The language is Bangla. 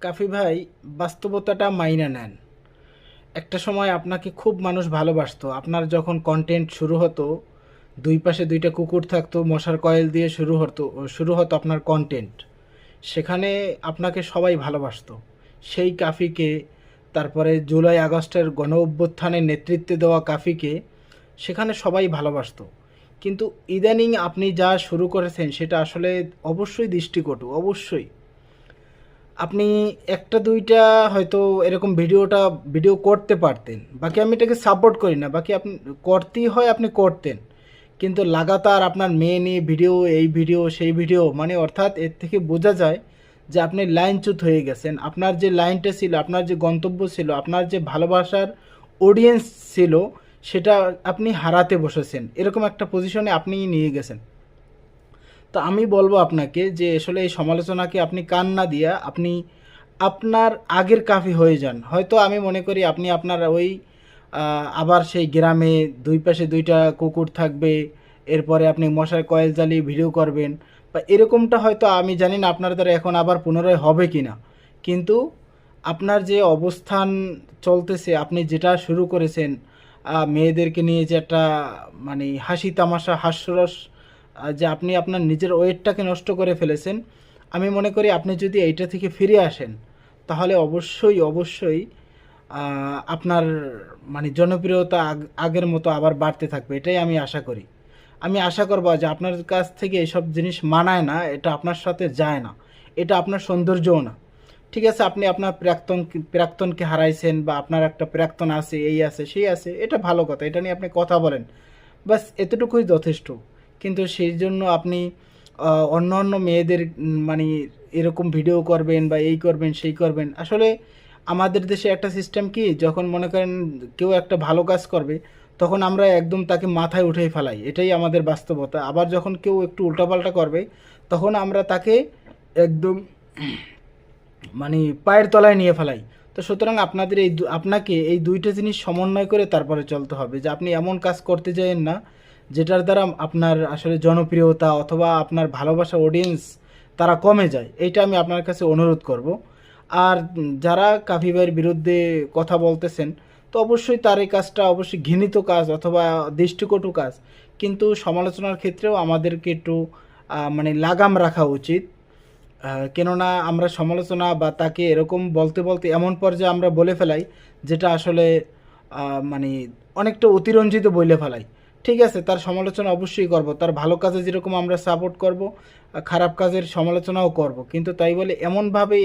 কাফি ভাই, বাস্তবতাটা মাইনা নেন। একটা সময় আপনাকে খুব মানুষ ভালোবাসতো। আপনার যখন কন্টেন্ট শুরু হতো, দুই পাশে দুইটা কুকুর থাকতো, মশার কয়েল দিয়ে শুরু হতো আপনার কন্টেন্ট। সেখানে আপনাকে সবাই ভালোবাসতো। সেই কাফিকে, তারপরে জুলাই আগস্টের গণ অভ্যুত্থানে নেতৃত্বে দেওয়া কাফিকে সেখানে সবাই ভালোবাসতো। কিন্তু ইদানিং আপনি যা শুরু করেছেন সেটা আসলে অবশ্যই দৃষ্টিকটু, অবশ্যই। আপনি একটা দুইটা হয়তো এরকম ভিডিও করতে পারতেন, বাকি আমি এটাকে সাপোর্ট করি না, বাকি আপনি করতেই হয়, আপনি করতেন। কিন্তু লাগাতার আপনার মেয়ে নিয়ে ভিডিও, এই ভিডিও সেই ভিডিও, মানে অর্থাৎ এর থেকে বোঝা যায় যে আপনি লাইনচ্যুত হয়ে গেছেন। আপনার যে লাইনটা ছিল, আপনার যে গন্তব্য ছিল, আপনার যে ভালোবাসার অডিয়েন্স ছিল, সেটা আপনি হারাতে বসেছেন। এরকম একটা পজিশনে আপনি নিয়ে গেছেন। তো আমি বলবো আপনাকে যে আসলে এই সমালোচনাকে আপনি কান না দিয়া আপনি আপনার আগের কাফি হয়ে যান। হয়তো আমি মনে করি আপনি আপনার ওই আবার সেই গ্রামে দুই পাশে দুইটা কুকুর থাকবে, এরপরে আপনি মশার কয়েল জ্বালিয়ে ভিডিও করবেন, বা এরকমটা হয়তো আমি জানি না আপনার দ্বারা এখন আবার পুনরায় হবে কি না। কিন্তু আপনার যে অবস্থান চলতেছে, আপনি যেটা শুরু করেছেন, মেয়েদেরকে নিয়ে যে একটা মানে হাসি তামাশা হাস্যরস, যে আপনি আপনার নিজের ওয়েটটাকে নষ্ট করে ফেলেছেন। আমি মনে করি আপনি যদি এইটা থেকে ফিরে আসেন, তাহলে অবশ্যই অবশ্যই আপনার মানে জনপ্রিয়তা আগের মতো আবার বাড়তে থাকবে, এটাই আমি আশা করি। আমি আশা করবো যে আপনার কাছ থেকে এসব জিনিস মানায় না, এটা আপনার সাথে যায় না, এটা আপনার সৌন্দর্যও না। ঠিক আছে, আপনি আপনার প্রাক্তনকে হারাইছেন, বা আপনার একটা প্রাক্তন আছে, এই আছে সেই আছে, এটা ভালো কথা, এটা নিয়ে আপনি কথা বলেন, বাস এতটুকুই যথেষ্ট। কিন্তু সেই জন্য আপনি অন্য অন্য মেয়েদের মানে এরকম ভিডিও করবেন বা এই করবেন সেই করবেন। আসলে আমাদের দেশে একটা সিস্টেম কি, যখন মনে করেন কেউ একটা ভালো কাজ করবে, তখন আমরা একদম তাকে মাথায় উঠেই ফেলাই, এটাই আমাদের বাস্তবতা। আবার যখন কেউ একটু উল্টাপাল্টা করবে, তখন আমরা তাকে একদম মানে পায়ের তলায় নিয়ে ফেলাই। তো সুতরাং আপনাকে এই দুইটা জিনিস সমন্বয় করে তারপরে চলতে হবে, যে আপনি এমন কাজ করতে যাবেন না যেটার দ্বারা আপনার আসলে জনপ্রিয়তা অথবা আপনার ভালোবাসা অডিয়েন্স তারা কমে যায়। এইটা আমি আপনার কাছে অনুরোধ করব। আর যারা কাফি ভাইয়ের বিরুদ্ধে কথা বলতেছেন, তো অবশ্যই তার এই কাজটা অবশ্যই ঘৃণিত কাজ অথবা দৃষ্টিকটু কাজ। কিন্তু সমালোচনার ক্ষেত্রেও আমাদেরকে একটু মানে লাগাম রাখা উচিত। কেননা আমরা সমালোচনা বা তাকে এরকম বলতে বলতে এমন পর্যায়ে আমরা বলে ফেলাই, যেটা আসলে মানে অনেকটা অতিরঞ্জিত বলে ফেলাই। ঠিক আছে, তার সমালোচনা অবশ্যই করব, তার ভালো কাজে যেরকম আমরা সাপোর্ট করব, খারাপ কাজের সমালোচনাও করব, কিন্তু তাই বলে এমনভাবেই